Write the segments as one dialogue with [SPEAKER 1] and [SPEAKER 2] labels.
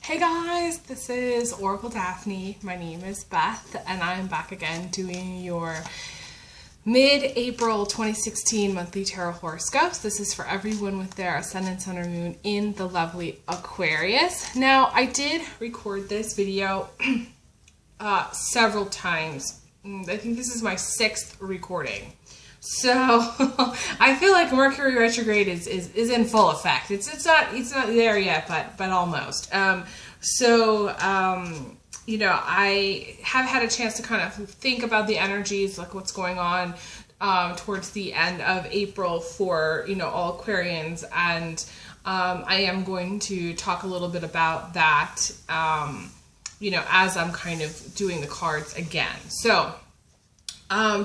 [SPEAKER 1] Hey guys, this is Oracle Daphne. My name is Beth, and I'm back again doing your mid-April 2016 monthly tarot horoscopes. This is for everyone with their ascendant, sun, or moon in the lovely Aquarius. Now, I did record this video several times. I think this is my 6th recording. So I feel like Mercury retrograde is in full effect. It's not there yet, but almost. You know, I have had a chance to kind of think about the energies, like what's going on towards the end of April for, you know, all Aquarians, and I am going to talk a little bit about that, you know, as I'm kind of doing the cards again. So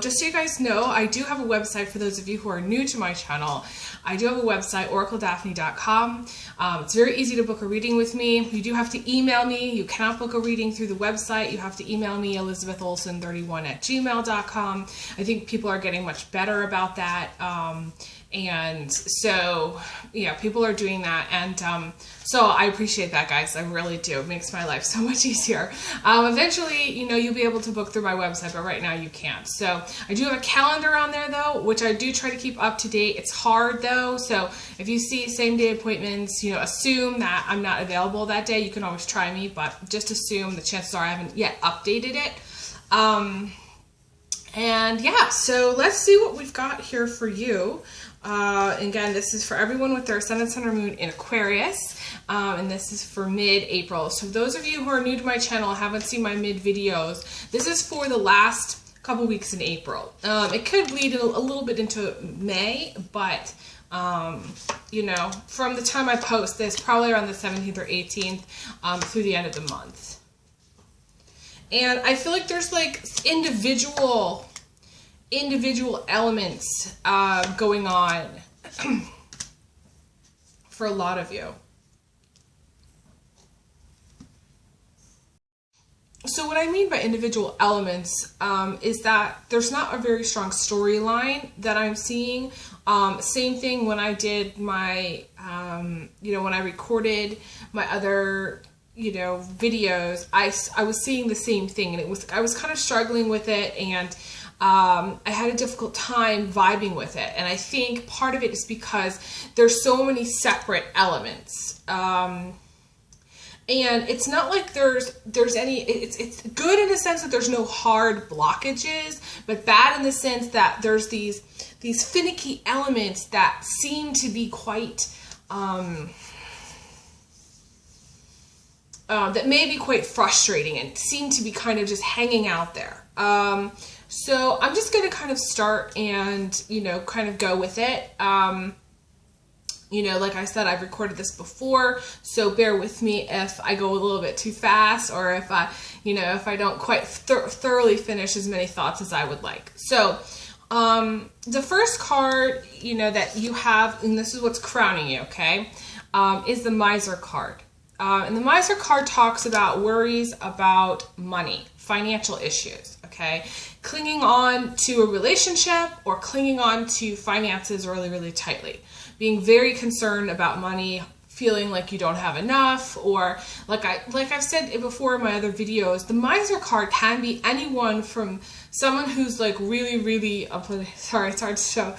[SPEAKER 1] just so you guys know, I do have a website for those of you who are new to my channel. I do have a website, oracledaphne.com. It's very easy to book a reading with me. You do have to email me. You cannot book a reading through the website. You have to email me, elizabetholson31@gmail.com. I think people are getting much better about that. And so, yeah, people are doing that. And so I appreciate that, guys. I really do. It makes my life so much easier. Eventually, you know, you'll be able to book through my website, but right now you can't. So I do have a calendar on there, though, which I do try to keep up to date. It's hard, though. So if you see same-day appointments, you know, assume that I'm not available that day. You can always try me, but just assume the chances are I haven't yet updated it. And yeah, so let's see what we've got here for you. Again, this is for everyone with their ascendant, sun, or moon in Aquarius, and this is for mid-April. So those of you who are new to my channel, haven't seen my mid videos, this is for the last couple weeks in April. It could bleed a little bit into May, but you know, from the time I post this, probably around the 17th or 18th, through the end of the month. And I feel like there's like individual elements going on for a lot of you. So what I mean by individual elements is that there's not a very strong storyline that I'm seeing. Same thing when I did my, you know, when I recorded my other, you know, videos, I was seeing the same thing, and I was kind of struggling with it, and I had a difficult time vibing with it. And I think part of it is because there's so many separate elements. And it's not like there's any, it's good in the sense that there's no hard blockages, but bad in the sense that there's these finicky elements that seem to be quite, that may be quite frustrating and seem to be kind of just hanging out there. So I'm just going to kind of start and, you know, kind of go with it. You know, like I said, I've recorded this before, so bear with me if I go a little bit too fast, or if I, you know, if I don't quite thoroughly finish as many thoughts as I would like. So, the first card, you know, that you have, and this is what's crowning you, okay, is the Miser card. And the Miser card talks about worries about money, financial issues, okay? Clinging on to a relationship or clinging on to finances really, really tightly. Being very concerned about money, feeling like you don't have enough, or like I've said it before in my other videos, the Miser card can be anyone from someone who's like really, really, sorry, it's hard to show,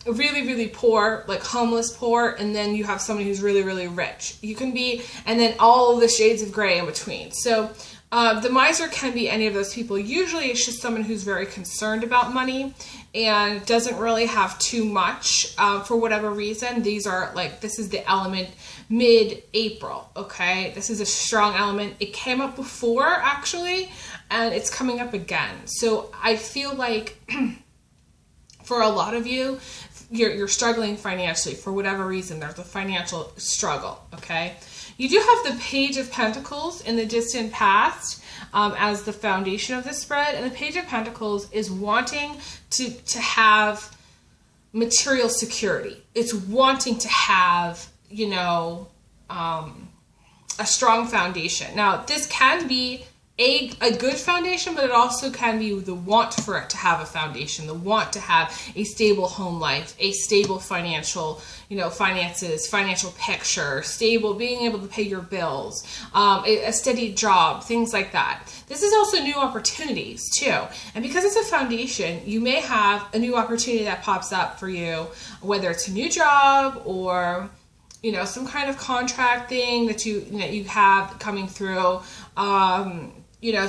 [SPEAKER 1] really, really poor, like homeless poor, and then you have somebody who's really, really rich. You can be, and then all the shades of gray in between. So the Miser can be any of those people. Usually it's just someone who's very concerned about money and doesn't really have too much for whatever reason. These are like, this is the element mid-April, okay? This is a strong element. It came up before, actually, and it's coming up again. So I feel like for a lot of you, you're struggling financially for whatever reason. There's a financial struggle, okay? You do have the Page of Pentacles in the distant past as the foundation of the spread, and the Page of Pentacles is wanting to have material security. It's wanting to have, you know, a strong foundation. Now, this can be a good foundation, but it also can be the want for it to have a foundation, the want to have a stable home life, a stable financial, finances, financial picture, stable, being able to pay your bills, a steady job, things like that. This is also new opportunities too. And because it's a foundation, you may have a new opportunity that pops up for you, whether it's a new job or some kind of contract thing that you have coming through.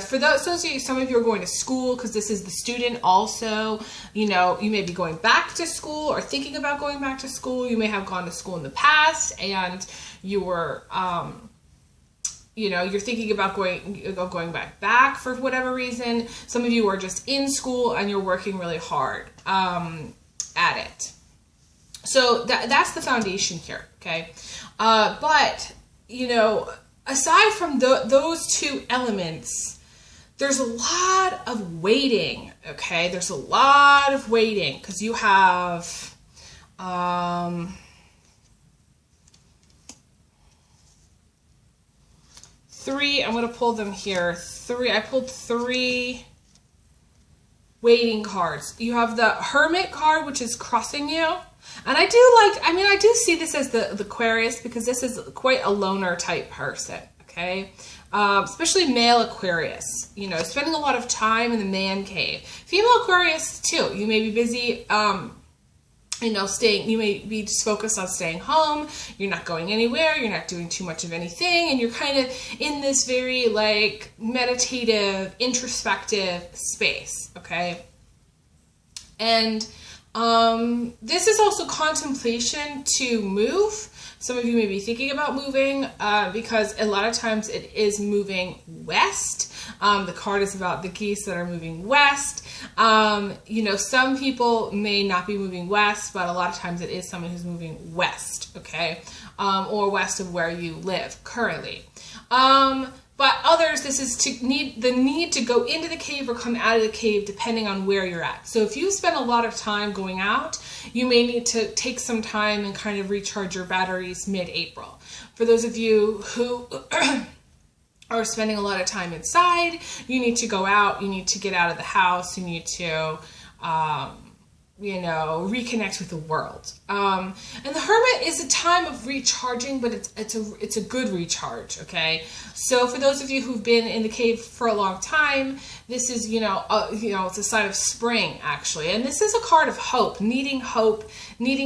[SPEAKER 1] For those of you, some of you are going to school because this is the student also. You may be going back to school or thinking about going back to school. You may have gone to school in the past and you were, you're thinking about going back for whatever reason. Some of you are just in school and you're working really hard at it. So that's the foundation here, okay? But, aside from those two elements, there's a lot of waiting, okay? There's a lot of waiting because you have, 3, I'm going to pull them here. I pulled 3 waiting cards. You have the Hermit card, which is crossing you. And I do see this as the Aquarius because this is quite a loner type person, okay? Especially male Aquarius, spending a lot of time in the man cave. Female Aquarius too. You may be busy, you may be just focused on staying home. You're not going anywhere. You're not doing too much of anything. And you're kind of in this very meditative, introspective space, okay? And this is also contemplation to move. Some of you may be thinking about moving because a lot of times it is moving west. The card is about the geese that are moving west. Some people may not be moving west, but a lot of times it is someone who's moving west, okay? Or west of where you live currently. But others, this is the need to go into the cave or come out of the cave depending on where you're at. So if you spend a lot of time going out, you may need to take some time and kind of recharge your batteries mid-April. For those of you who are spending a lot of time inside, you need to go out, you need to get out of the house, you need to reconnect with the world. And the Hermit is a time of recharging, but it's a good recharge, okay? So for those of you who've been in the cave for a long time, this is, it's a sign of spring, actually. And this is a card of hope, needing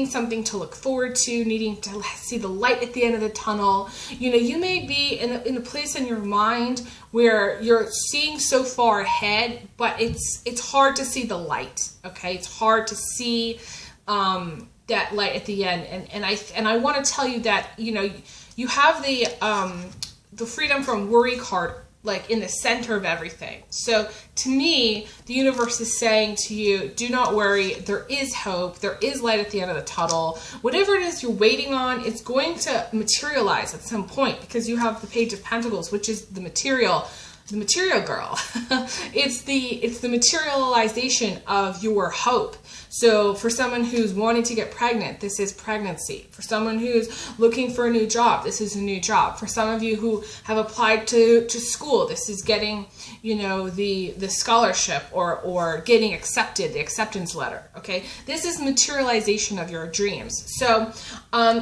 [SPEAKER 1] something to look forward to, needing to see the light at the end of the tunnel. You may be in a place in your mind where you're seeing so far ahead, but it's hard to see the light, okay? It's hard to see that light at the end. And I want to tell you that, you have the freedom from worry card in the center of everything. So to me, the universe is saying to you, do not worry. There is hope. There is light at the end of the tunnel. Whatever it is you're waiting on, it's going to materialize at some point because you have the Page of Pentacles, which is the material girl. It's the materialization of your hope. So for someone who's wanting to get pregnant, this is pregnancy. For someone who's looking for a new job, this is a new job. For some of you who have applied to school, this is getting, the scholarship or getting accepted, the acceptance letter, okay? This is materialization of your dreams. So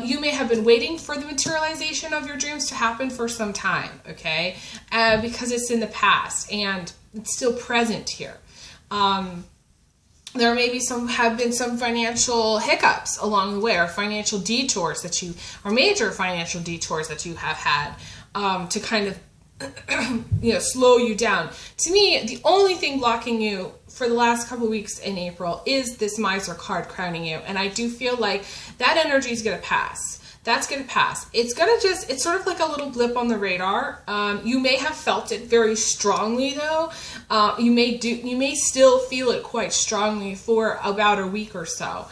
[SPEAKER 1] you may have been waiting for the materialization of your dreams to happen for some time, okay? Because it's in the past and it's still present here. There may be some financial hiccups along the way, or financial detours major financial detours that you have had to kind of slow you down. To me, the only thing blocking you for the last couple of weeks in April is this Miser card crowning you, and I do feel like that energy is going to pass. That's going to pass. It's sort of like a little blip on the radar. You may have felt it very strongly though. You may still feel it quite strongly for about a week or so,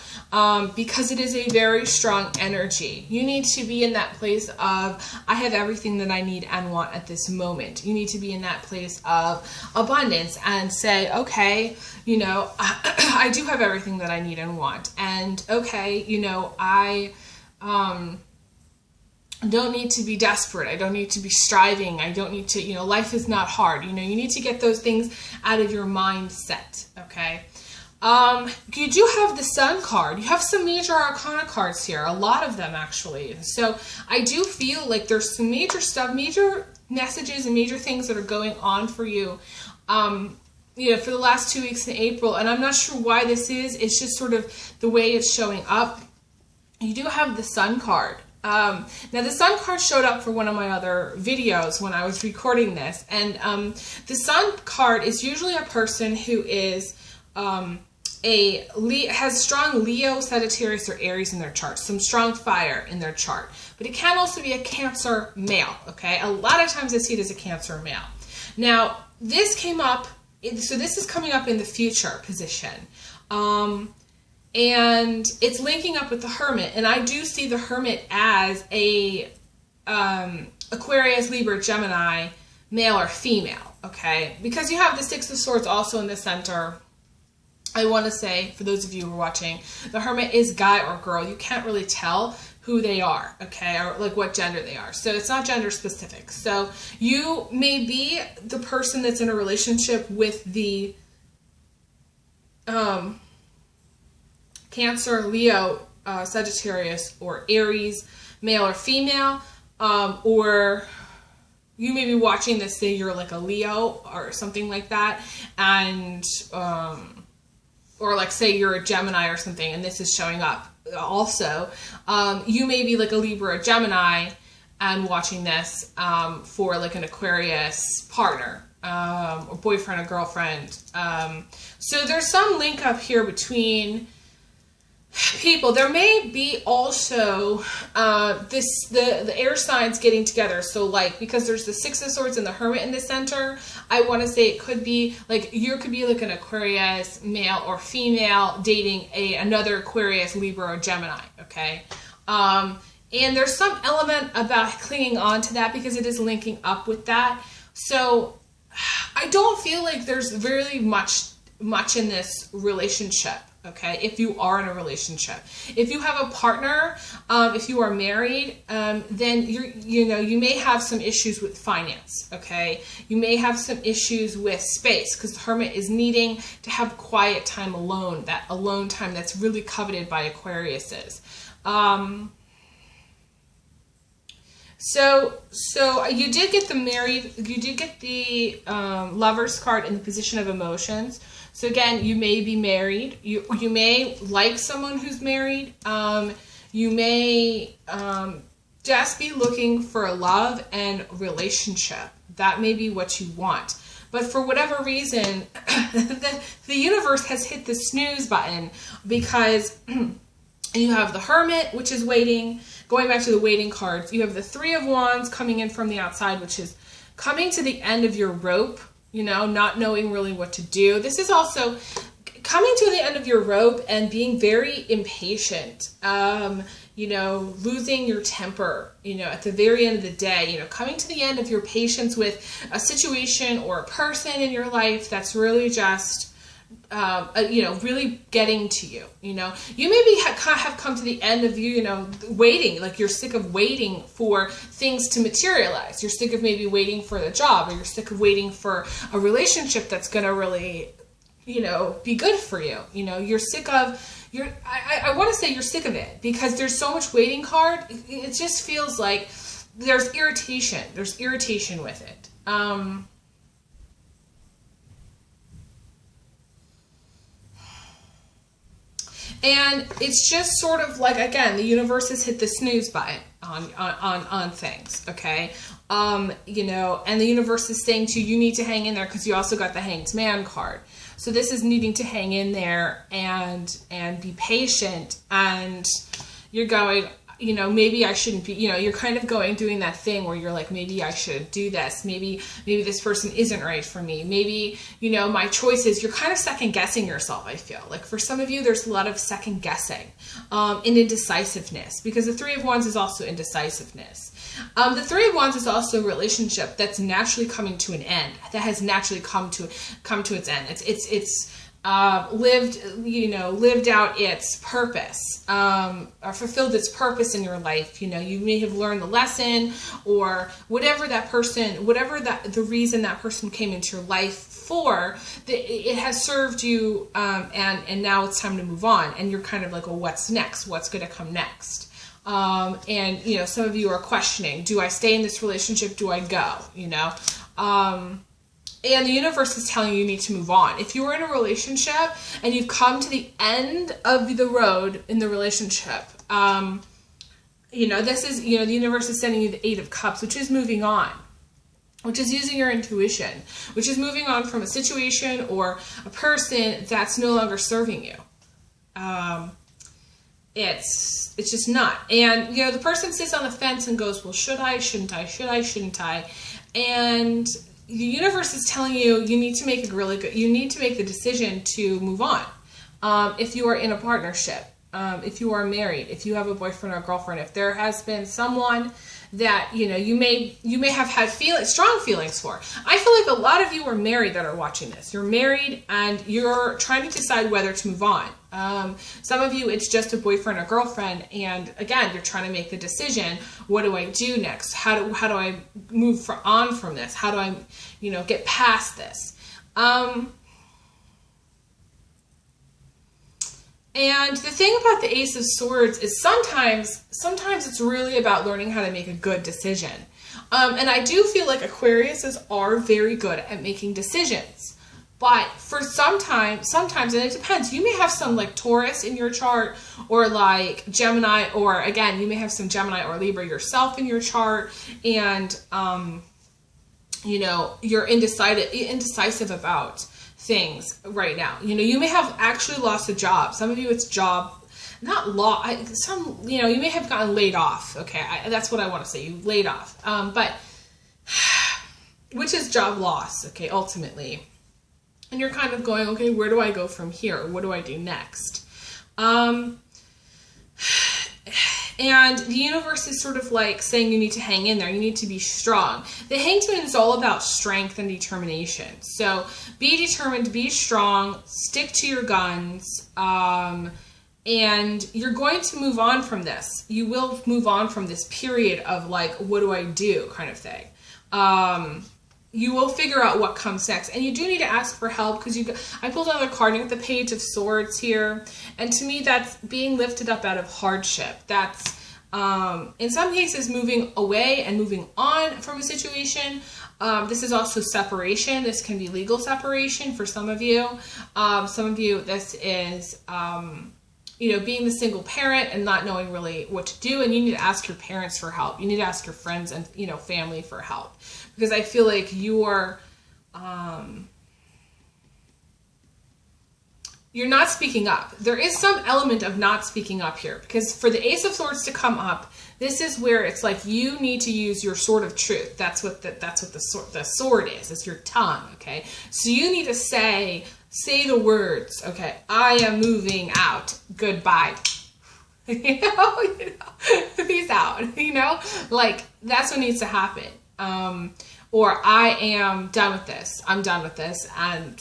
[SPEAKER 1] because it is a very strong energy. You need to be in that place of, I have everything that I need and want at this moment. You need to be in that place of abundance and say, okay, I do have everything that I need and want. And okay, I don't need to be desperate. I don't need to be striving. I don't need to, life is not hard. You need to get those things out of your mindset, okay? You do have the Sun card. You have some major arcana cards here, a lot of them actually. So I do feel like there's some major stuff, major messages and major things that are going on for you, for the last 2 weeks in April. And I'm not sure why this is. It's just sort of the way it's showing up. You do have the Sun card. Now the Sun card showed up for one of my other videos when I was recording this, and the Sun card is usually a person who is has strong Leo, Sagittarius, or Aries in their chart, some strong fire in their chart, but it can also be a Cancer male. Okay, a lot of times I see it as a Cancer male. Now this came up, so this is coming up in the future position. And it's linking up with the Hermit, and I do see the Hermit as a Aquarius, Libra, Gemini, male or female, okay? Because you have the Six of Swords also in the center. I want to say, for those of you who are watching, the Hermit is guy or girl. You can't really tell who they are, okay, or like what gender they are. So it's not gender specific. So you may be the person that's in a relationship with the Cancer, Leo, Sagittarius, or Aries, male or female, or you may be watching this, say you're like a Leo or something like that, and or like say you're a Gemini or something, and this is showing up also. You may be like a Libra or Gemini and watching this for like an Aquarius partner, or boyfriend or girlfriend. So there's some link up here between people. There may be also the air signs getting together. So like, because there's the Six of Swords and the Hermit in the center, I want to say it could be like, you could be like an Aquarius male or female dating another Aquarius, Libra, or Gemini, okay? And there's some element about clinging on to that because it is linking up with that. So I don't feel like there's really much in this relationship. Okay, if you are in a relationship, if you have a partner, if you are married, then you may have some issues with finance. Okay, you may have some issues with space because the Hermit is needing to have quiet time alone, that alone time that's really coveted by Aquariuses. So you did get the Lovers card in the position of emotions. So again, you may be married. You may like someone who's married. You may just be looking for a love and relationship. That may be what you want. But for whatever reason, the universe has hit the snooze button because you have the Hermit, which is waiting. Going back to the waiting cards, you have the Three of Wands coming in from the outside, which is coming to the end of your rope. Not knowing really what to do. This is also coming to the end of your rope and being very impatient, losing your temper, at the very end of the day, coming to the end of your patience with a situation or a person in your life that's really just, really getting to you. You maybe have come to the end of waiting, like you're sick of waiting for things to materialize. You're sick of maybe waiting for the job, or you're sick of waiting for a relationship that's going to really, be good for you. You're sick of, I want to say you're sick of it because there's so much waiting card. It just feels like there's irritation. There's irritation with it. And it's just sort of like, again, the universe has hit the snooze button on things, okay? And the universe is saying to you, you need to hang in there because you also got the Hanged Man card. So this is needing to hang in there and be patient, and you're going, maybe I shouldn't be, you're kind of doing that thing where you're like, maybe I should do this. Maybe this person isn't right for me. Maybe, my choices, you're kind of second guessing yourself. I feel like for some of you, there's a lot of second guessing, and indecisiveness, because the Three of Wands is also indecisiveness. The Three of Wands is also a relationship that's naturally coming to an end, that has naturally come to its end. It's lived out its purpose, or fulfilled its purpose in your life. You may have learned the lesson, or whatever the reason that person came into your life for, it has served you, and now it's time to move on. And you're kind of like, well, what's next? What's going to come next? And some of you are questioning, do I stay in this relationship? Do I go? And the universe is telling you need to move on. If you're in a relationship and you've come to the end of the road in the relationship, this is, the universe is sending you the 8 of Cups, which is moving on, which is using your intuition, which is moving on from a situation or a person that's no longer serving you. It's just not. And, the person sits on the fence and goes, well, should I, shouldn't I, should I, shouldn't I? And the universe is telling you, you need to make the decision to move on. If you are in a partnership, if you are married, if you have a boyfriend or girlfriend, if there has been someone that, you may have had strong feelings for. I feel like a lot of you are married that are watching this. You're married and you're trying to decide whether to move on. Some of you, it's just a boyfriend or girlfriend, and again, you're trying to make the decision. What do I do next? How do I move on from this? How do I, get past this? And the thing about the Ace of Swords is sometimes it's really about learning how to make a good decision. And I do feel like Aquariuses are very good at making decisions. But for sometimes, and it depends, you may have some like Taurus in your chart, or like Gemini, or again, you may have some Gemini or Libra yourself in your chart, and, you're indecisive about things right now. You may have actually lost a job. Some of you, it's job, not law. You may have gotten laid off. Okay, that's what I want to say. You laid off, but which is job loss. Okay, ultimately, and you're kind of going, okay, where do I go from here? What do I do next? And the universe is sort of like saying you need to hang in there. You need to be strong. The Hanged Man is all about strength and determination. So be determined, be strong, stick to your guns, and you're going to move on from this. You will move on from this period of like, what do I do kind of thing. You will figure out what comes next. And you do need to ask for help, because I pulled another card. You got the Page of Swords here. And to me, that's being lifted up out of hardship. That's, in some cases, moving away and moving on from a situation. This is also separation. This can be legal separation for some of you. Some of you, this is, being the single parent and not knowing really what to do. And you need to ask your parents for help. You need to ask your friends and, family for help. Because I feel like you're not speaking up. There is some element of not speaking up here, because for the Ace of Swords to come up, this is where it's like you need to use your sword of truth. That's what the sword is. It's your tongue. Okay, so you need to say the words. Okay, I am moving out. Goodbye. Peace out. Like that's what needs to happen. Or I am done with this. I'm done with this, and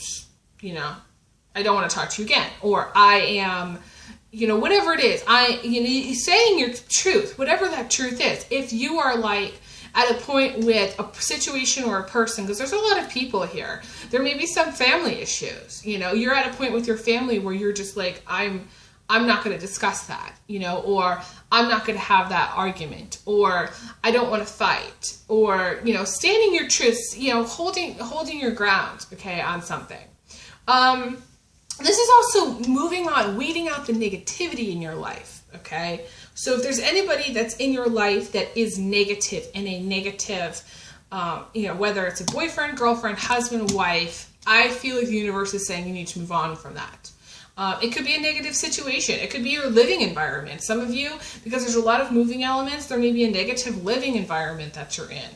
[SPEAKER 1] I don't want to talk to you again. Or I am, whatever it is. Saying your truth, whatever that truth is. If you are like at a point with a situation or a person, because there's a lot of people here. There may be some family issues. You're at a point with your family where you're just like, I'm not going to discuss that, or I'm not going to have that argument, or I don't want to fight, or, standing your truth, holding your ground, okay, on something. This is also moving on, weeding out the negativity in your life, okay? So if there's anybody that's in your life that is negative, in a negative, whether it's a boyfriend, girlfriend, husband, wife, I feel like the universe is saying you need to move on from that. It could be a negative situation. It could be your living environment. Some of you, because there's a lot of moving elements, there may be a negative living environment that you're in.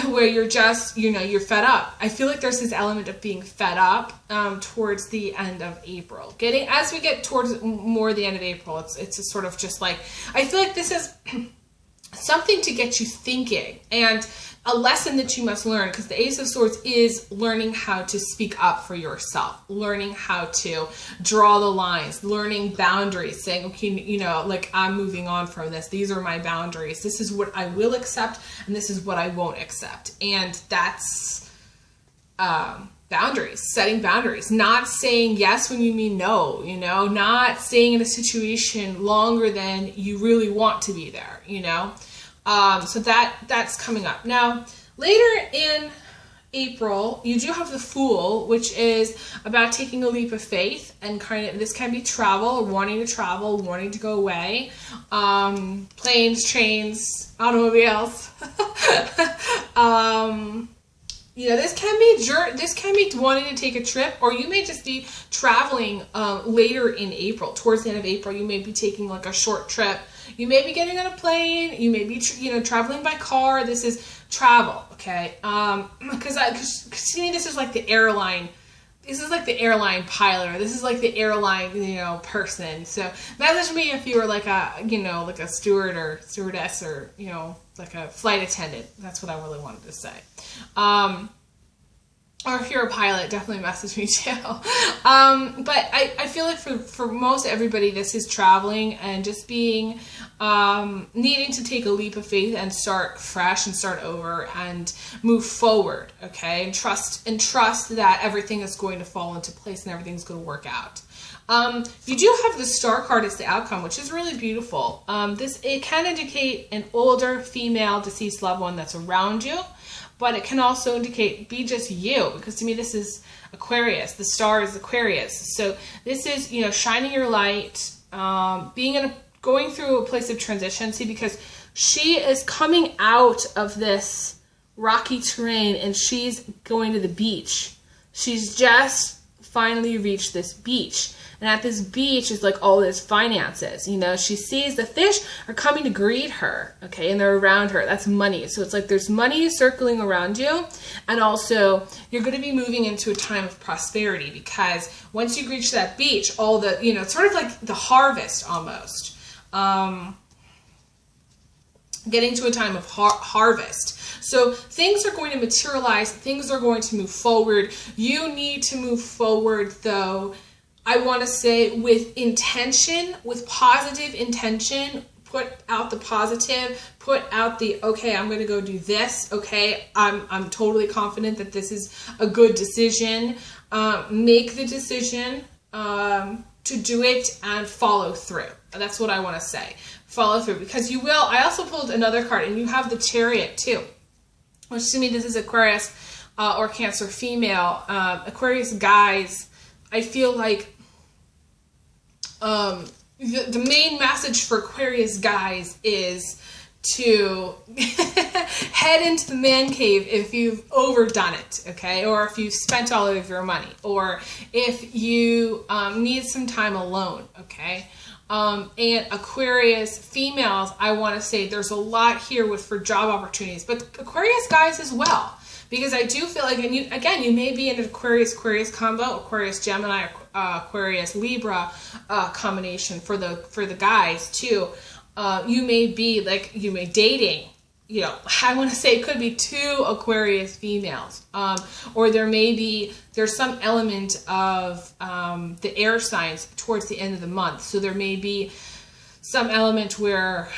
[SPEAKER 1] Where you're just, you're fed up. I feel like there's this element of being fed up towards the end of April. As we get towards more the end of April, it's a sort of just like, I feel like this is something to get you thinking, and a lesson that you must learn, because the Ace of Swords is learning how to speak up for yourself, learning how to draw the lines, learning boundaries, saying, okay, you know, like, I'm moving on from this. These are my boundaries. This is what I will accept, and this is what I won't accept. And that's boundaries, setting boundaries, not saying yes when you mean no, you know, not staying in a situation longer than you really want to be there, you know. So that's coming up. Now, later in April, you do have the Fool, which is about taking a leap of faith, and kind of, this can be travel, wanting to travel, wanting to go away, planes, trains, automobiles. You know, this can be wanting to take a trip, or you may just be traveling later in April, towards the end of April. You may be taking like a short trip. You may be getting on a plane. You may be, you know, traveling by car. This is travel, okay? Because to me, this is like the airline. This is like the airline pilot, or this is like the airline, you know, person. So message me if you were like a, you know, like a steward or stewardess, or, you know, like a flight attendant. That's what I really wanted to say. Or if you're a pilot, definitely message me too. But I feel like for most everybody, this is traveling and just being, needing to take a leap of faith and start fresh and start over and move forward, okay? And trust that everything is going to fall into place and everything's going to work out. You do have the Star card as the outcome, which is really beautiful. It can indicate an older female deceased loved one that's around you, but it can also indicate be just you, because to me this is Aquarius. The Star is Aquarius. So this is, you know, shining your light, going through a place of transition. See, because she is coming out of this rocky terrain and she's going to the beach. She's just finally reached this beach. And at this beach is like all this finances, you know. She sees the fish are coming to greet her, okay, and they're around her. That's money. So it's like there's money circling around you, and also you're going to be moving into a time of prosperity, because once you reach that beach, all the, you know, it's sort of like the harvest almost. Getting to a time of harvest. So things are going to materialize. Things are going to move forward. You need to move forward, though, I want to say, with intention, with positive intention. Put out the positive, put out the, okay, I'm going to go do this. Okay, I'm totally confident that this is a good decision. Make the decision to do it and follow through. That's what I want to say. Follow through, because you will. I also pulled another card, and you have the Chariot too, which to me, this is Aquarius or Cancer female. Aquarius guys, I feel like the main message for Aquarius guys is to head into the man cave if you've overdone it, okay? Or if you've spent all of your money, or if you need some time alone, okay? And Aquarius females, I want to say there's a lot here for job opportunities, but Aquarius guys as well. Because I do feel like, and you may be in an Aquarius combo, Aquarius Gemini, Aquarius Libra combination for the guys too. You may be like, dating, you know, I want to say it could be 2 Aquarius females, or there's some element of the air signs towards the end of the month. So there may be some element where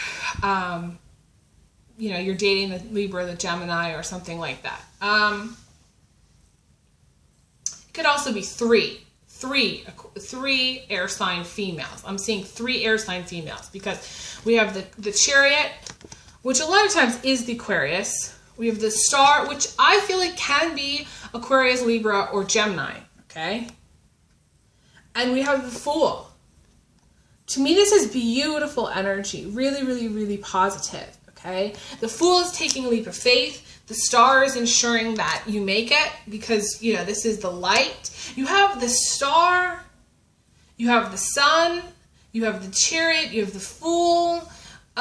[SPEAKER 1] you know, you're dating the Libra, the Gemini, or something like that. It could also be three air sign females. I'm seeing 3 air sign females, because we have the Chariot, which a lot of times is the Aquarius. We have the Star, which I feel like can be Aquarius, Libra, or Gemini, okay? And we have the Fool. To me, this is beautiful energy, really, really, really positive. Okay, the Fool is taking a leap of faith. The Star is ensuring that you make it, because, you know, this is the light. You have the Star, you have the Sun, you have the Chariot, you have the Fool.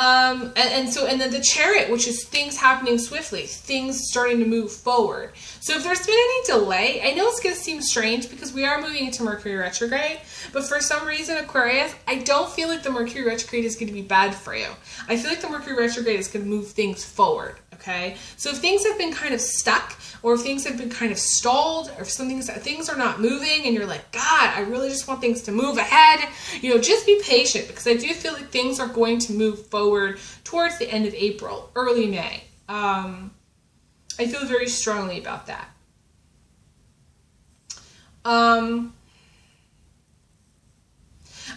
[SPEAKER 1] And then the Chariot, which is things happening swiftly, things starting to move forward. So if there's been any delay, I know it's going to seem strange because we are moving into Mercury retrograde, but for some reason, Aquarius, I don't feel like the Mercury retrograde is going to be bad for you. I feel like the Mercury retrograde is going to move things forward, okay? So if things have been kind of stuck, or if things have been kind of stalled, or if things are not moving and you're like, God, I really just want things to move ahead, just be patient, because I do feel like things are going to move forward towards the end of April, early May. I feel very strongly about that. And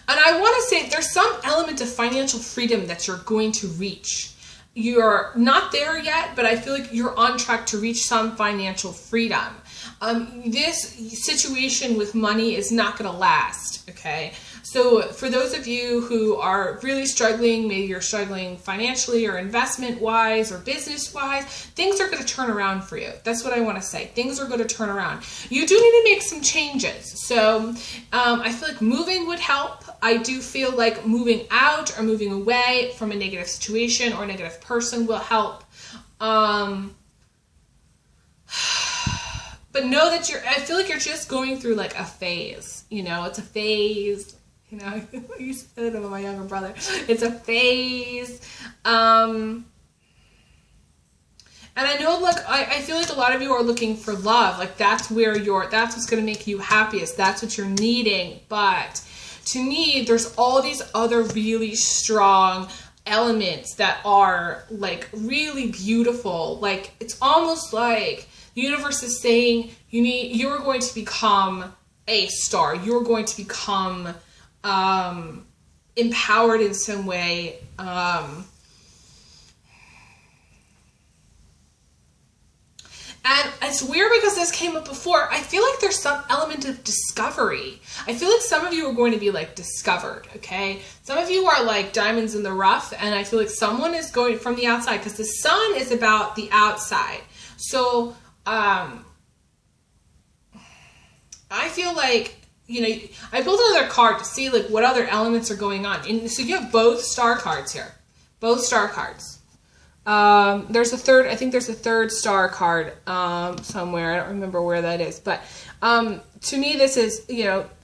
[SPEAKER 1] I want to say there's some element of financial freedom that you're going to reach. You're not there yet, but I feel like you're on track to reach some financial freedom. This situation with money is not going to last, okay? So for those of you who are really struggling, maybe you're struggling financially or investment-wise or business-wise, things are going to turn around for you. That's what I want to say. Things are going to turn around. You do need to make some changes. So I feel like moving would help. I do feel like moving out or moving away from a negative situation or a negative person will help. But know that I feel like you're just going through like a phase, it's a phase, I used to say that about my younger brother. It's a phase. And I know, I feel like a lot of you are looking for love. Like that's what's going to make you happiest. That's what you're needing. But to me, there's all these other really strong elements that are like really beautiful. Like it's almost like the universe is saying you're going to become a star. You're going to become empowered in some way. And it's weird because this came up before. I feel like there's some element of discovery. I feel like some of you are going to be like discovered, okay? Some of you are like diamonds in the rough, and I feel like someone is going from the outside because the sun is about the outside. So, I feel like, I built another card to see like what other elements are going on. And so you have both star cards here. Both star cards. There's a third, I think there's a third star card, somewhere. I don't remember where that is, but, to me, this is,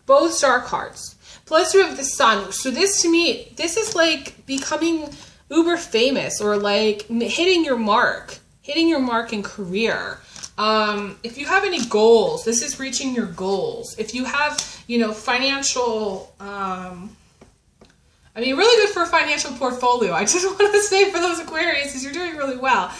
[SPEAKER 1] both star cards. Plus you have the sun. So this, to me, this is like becoming uber famous or like hitting your mark in career. If you have any goals, this is reaching your goals. If you have, financial, really good for a financial portfolio. I just want to say for those Aquarius, you're doing really well.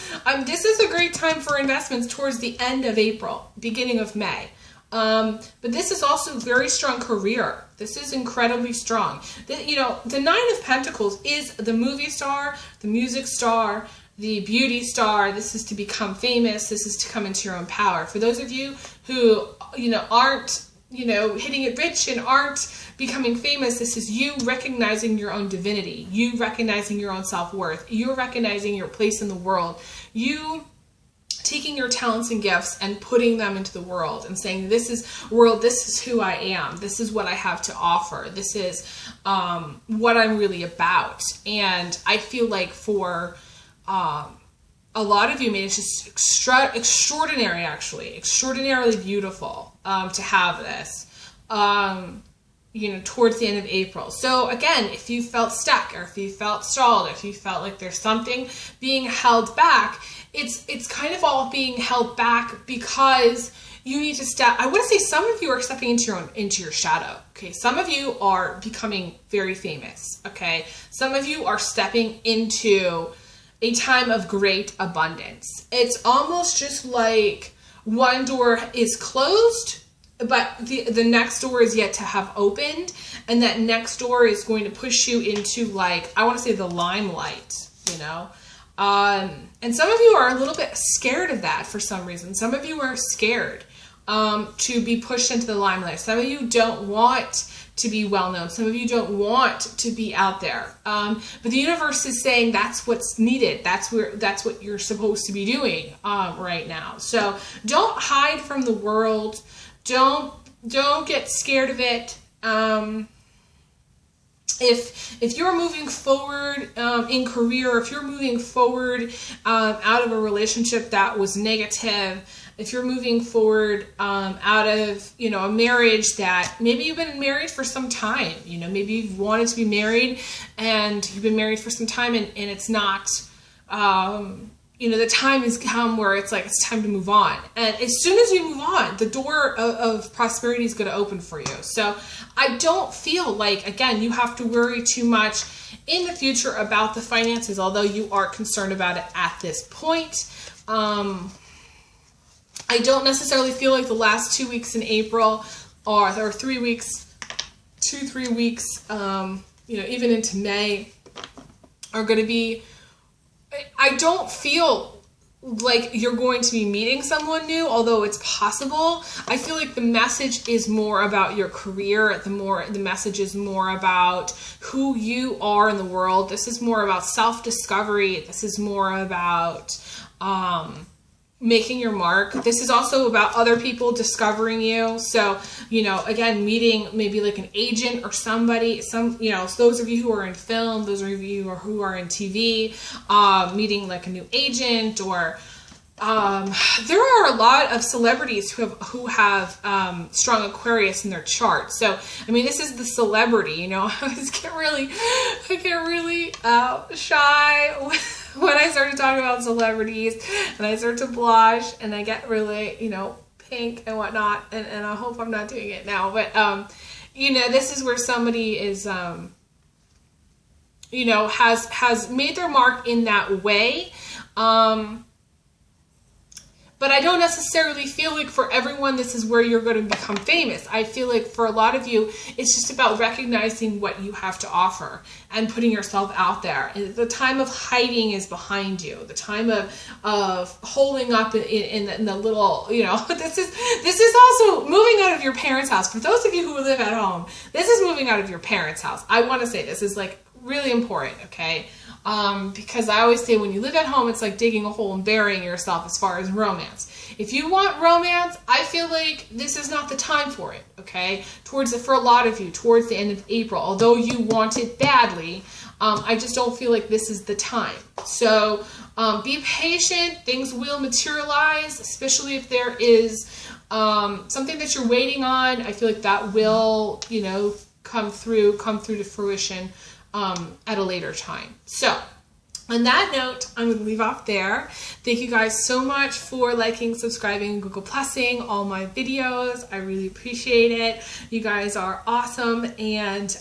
[SPEAKER 1] This is a great time for investments towards the end of April, beginning of May. But this is also very strong career. This is incredibly strong. The Nine of Pentacles is the movie star, the music star, the beauty star. This is to become famous. This is to come into your own power. For those of you who, aren't, hitting it rich and aren't becoming famous, this is you recognizing your own divinity, you recognizing your own self-worth, you recognizing your place in the world, you taking your talents and gifts and putting them into the world and saying, this is world, this is who I am, this is what I have to offer, this is what I'm really about. And I feel like for a lot of you, it's just extraordinary, actually, extraordinarily beautiful to have this, towards the end of April. So again, if you felt stuck or if you felt stalled, or if you felt like there's something being held back, it's kind of all being held back because you need to step. I want to say some of you are stepping into your shadow. Okay, some of you are becoming very famous. Okay, some of you are stepping into a time of great abundance. It's almost just like one door is closed, but the next door is yet to have opened, and that next door is going to push you into, like, I want to say the limelight, and some of you are a little bit scared of that for some reason. Some of you are scared to be pushed into the limelight. Some of you don't want to be well known. Some of you don't want to be out there. But the universe is saying that's what's needed. That's what you're supposed to be doing right now. So don't hide from the world. Don't get scared of it. if you're moving forward in career, if you're moving forward out of a relationship that was negative, if you're moving forward out of, you know, a marriage that maybe you've been married for some time, you know, maybe you've wanted to be married and you've been married for some time and it's not, you know, the time has come where it's like, it's time to move on. And as soon as you move on, the door of prosperity is going to open for you. So I don't feel like, again, you have to worry too much in the future about the finances, although you are concerned about it at this point. I don't necessarily feel like the last 2 weeks in April or 3 weeks, 3 weeks, you know, even into May are going to be, I don't feel like you're going to be meeting someone new, although it's possible. I feel like the message is more about your career. The message is more about who you are in the world. This is more about self-discovery. This is more about making your mark. This is also about other people discovering you. So, you know, again, meeting maybe like an agent or somebody, you know, so those of you who are in film, those of you who are in TV, meeting like a new agent, or there are a lot of celebrities who have strong Aquarius in their chart. So, I mean, this is the celebrity, you know. I get really shy when I started talking about celebrities, and I start to blush, and I get really, you know, pink and whatnot, and I hope I'm not doing it now, but, you know, this is where somebody is, you know, has made their mark in that way, but I don't necessarily feel like for everyone this is where you're going to become famous. I feel like for a lot of you, it's just about recognizing what you have to offer and putting yourself out there. And the time of hiding is behind you. The time of holding up in the little, you know, this is also moving out of your parents' house. For those of you who live at home, this is moving out of your parents' house. I want to say this is like really important, okay? Because I always say when you live at home, it's like digging a hole and burying yourself as far as romance. If you want romance, I feel like this is not the time for it, okay? For a lot of you, towards the end of April, although you want it badly, I just don't feel like this is the time. So be patient. Things will materialize, especially if there is something that you're waiting on. I feel like that will, you know, come through to fruition at a later time. So on that note, I'm going to leave off there. Thank you guys so much for liking, subscribing, and Google Plusing all my videos. I really appreciate it. You guys are awesome. And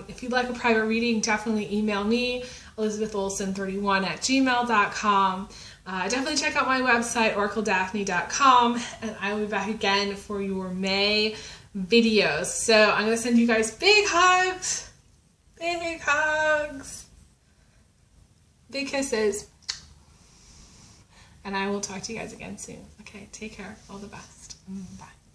[SPEAKER 1] if you'd like a private reading, definitely email me, elizabetholson31@gmail.com. Definitely check out my website, oracledaphne.com, and I will be back again for your May videos. So I'm going to send you guys big hugs. Big hugs, big kisses, and I will talk to you guys again soon. Okay, take care. All the best. Bye.